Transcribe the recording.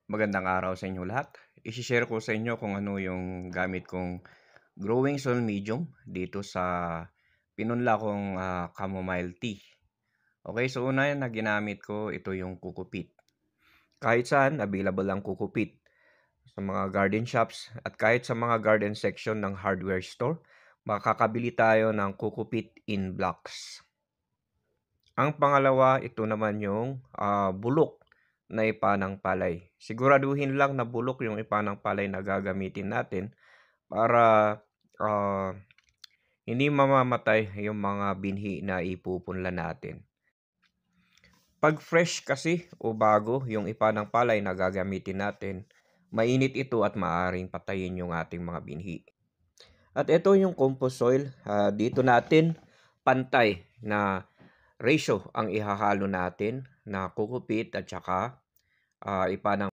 Magandang araw sa inyo lahat. I-share ko sa inyo kung ano yung gamit kong growing soil medium dito sa pinunla kong chamomile tea. Okay, so una na ginamit ko, ito yung kukupit. Kahit saan, available ang kukupit. Sa mga garden shops at kahit sa mga garden section ng hardware store, makakabili tayo ng kukupit in blocks. Ang pangalawa, ito naman yung bulok na ipanang palay. Siguraduhin lang na bulok yung ipanang palay na gagamitin natin para hindi mamamatay yung mga binhi na ipupunla natin. Pag fresh kasi o bago yung ipanang palay na gagamitin natin, mainit ito at maaaring patayin yung ating mga binhi. At ito yung compost soil. Dito natin pantay na ratio ang ihahalo natin na kukupit at saka ipanang